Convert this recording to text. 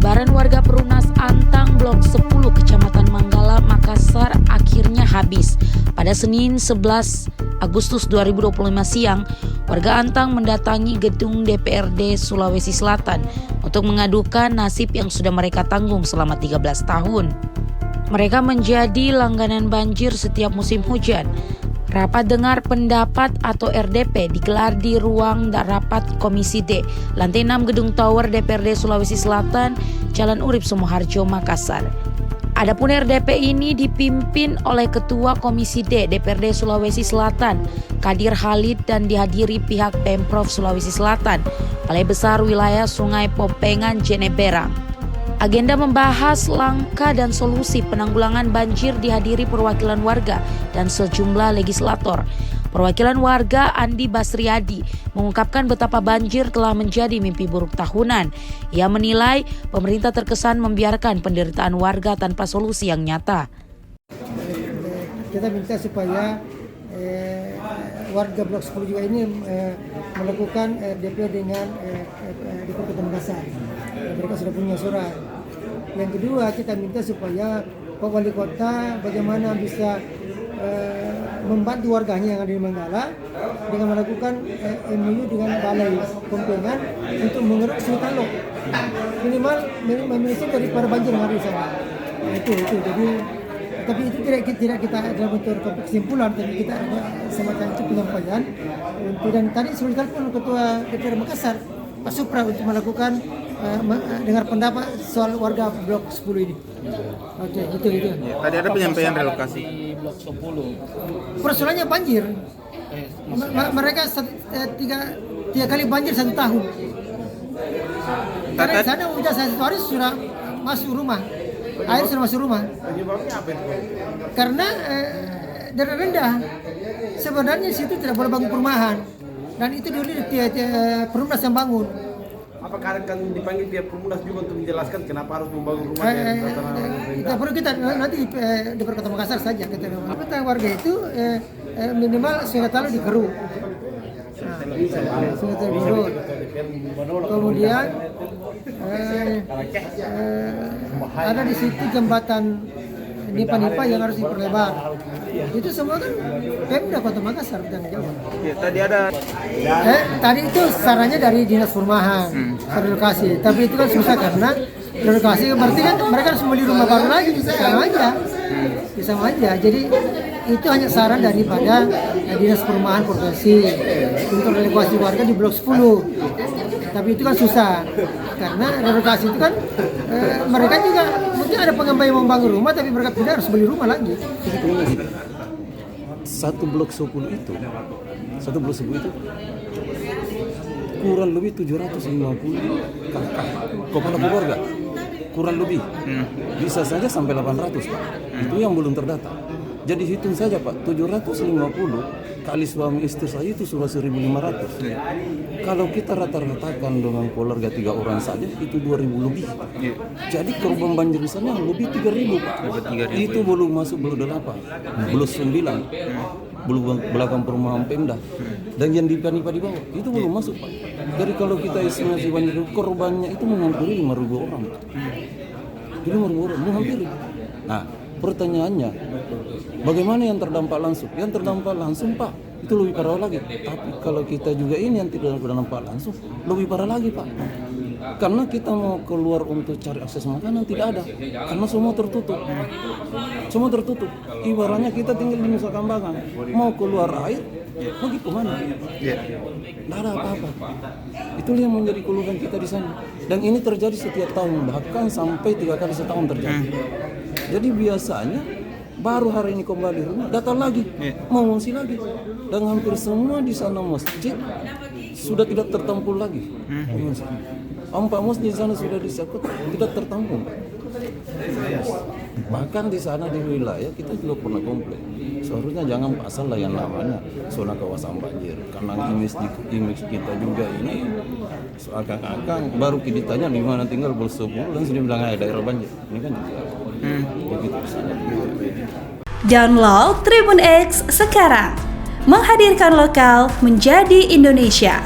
Sabaran warga Perumnas Antang Blok 10 Kecamatan Manggala, Makassar akhirnya habis. Pada Senin 11 Agustus 2025 siang, warga Antang mendatangi gedung DPRD Sulawesi Selatan untuk mengadukan nasib yang sudah mereka tanggung selama 13 tahun. Mereka menjadi langganan banjir setiap musim hujan. Rapat dengar pendapat atau RDP digelar di ruang rapat Komisi D, lantai 6 Gedung Tower DPRD Sulawesi Selatan, Jalan Urip Sumoharjo, Makassar. Adapun RDP ini dipimpin oleh Ketua Komisi D DPRD Sulawesi Selatan, Kadir Khalid, dan dihadiri pihak Pemprov Sulawesi Selatan, Balai Besar Wilayah Sungai Pompengan Jeneberang. Agenda membahas langkah dan solusi penanggulangan banjir dihadiri perwakilan warga dan sejumlah legislator. Perwakilan warga Andi Basriadi mengungkapkan betapa banjir telah menjadi mimpi buruk tahunan. Ia menilai pemerintah terkesan membiarkan penderitaan warga tanpa solusi yang nyata. Kita minta supaya warga Blok 10 juga ini melakukan RDP dengan di Kota Makassar. Mereka sudah punya surat. Yang kedua, kita minta supaya Pak Wali Kota bagaimana bisa membantu warganya yang ada di Manggala dengan melakukan MOU dengan Balai Pompengan untuk mengeruk Sungai Talok. Minimal meminimalisir daripada banjir yang ada di sana. Itu. Jadi tapi itu tidak kita dalam bentuk kesimpulan, tapi kita ada semacam itu penyampaian. Dan tadi sudah ditelepon Ketua DPR Makassar, Pak Supra, untuk melakukan dengar pendapat soal warga Blok 10 ini. Oke, itu. Ya, tadi ada penyampaian relokasi Blok 10. Persoalannya banjir. Mereka tiga kali banjir 1 tahun. Karena di sana hujan 1 hari sudah masuk rumah. Air sudah masuk rumah. Penyebabnya apa itu? Karena daerah rendah. Sebenarnya situ tidak boleh bangun perumahan. Dan itu dulu Perumnas yang bangun. Apakah akan dipanggil pihak Perumnas juga untuk menjelaskan kenapa harus membangun rumah Kita perlu nanti di Kota Makassar saja. Apa tentang warga itu minimal Sungai Talok dikeruk. Sungai Talok dikeruk. Kemudian ada di situ jembatan Nipa yang harus diperlebar. Itu semua kan Pemda Kota Makassar dan Jawa. Ya, tadi ada Tadi itu sarannya dari Dinas Perumahan relokasi, tapi itu kan susah karena relokasi berarti kan mereka harus membeli rumah baru lagi, sama aja. Jadi itu hanya saran daripada Dinas Perumahan Provinsi untuk relokasi warga di Blok 10. Tapi itu kan susah karena relokasi itu kan mereka juga mungkin ada pengembang yang membangun rumah, tapi mereka tidak harus beli rumah lagi. Satu blok 10 itu kurang lebih 750 kakak kepala keluarga, kurang lebih bisa saja sampai 800 Pak. Itu yang belum terdata. Jadi hitung saja Pak, 750 kali suami istri saya itu sudah 1.500. Kalau kita rata-ratakan dengan keluarga 3 orang saja itu 2.000 lebih. Jadi korban banjir di sana lebih 3.000 Pak. Itu belum masuk belum 8, belum 9, belum belakang perumahan Pemda. Dan yang di bawah itu belum masuk Pak. Jadi kalau kita estimasi banjir korbannya itu menghampiri 5.000 orang. Jadi 5.000 orang menghampiri. Nah, pertanyaannya, bagaimana yang terdampak langsung? Yang terdampak langsung Pak, itu lebih parah lagi. Tapi kalau kita juga ini yang tidak terdampak langsung, lebih parah lagi Pak. Karena kita mau keluar untuk cari akses makanan tidak ada, karena semua tertutup. Semua tertutup. Ibaratnya kita tinggal di Nusa Kambangan, mau keluar air, pergi kemana? Tidak ada apa-apa. Itulah yang menjadi keluhan kita di sana. Dan ini terjadi setiap tahun, bahkan sampai 3 kali setahun terjadi. Jadi biasanya baru hari ini kembali rumah, datang lagi, mengungsi lagi. Dan hampir semua di sana masjid sudah tidak tertampung lagi. 4 masjid di sana sudah disakut, tidak tertampung. Bahkan di sana di wilayah kita juga pernah komplain. Seharusnya jangan pasal lah yang namanya zona kawasan banjir, karena image kita juga ini seakan-akan baru ditanya di mana tinggal Bolsonaro dan sudah bilang daerah banjir. Ini kan begitu. Download Tribun X sekarang, menghadirkan lokal menjadi Indonesia.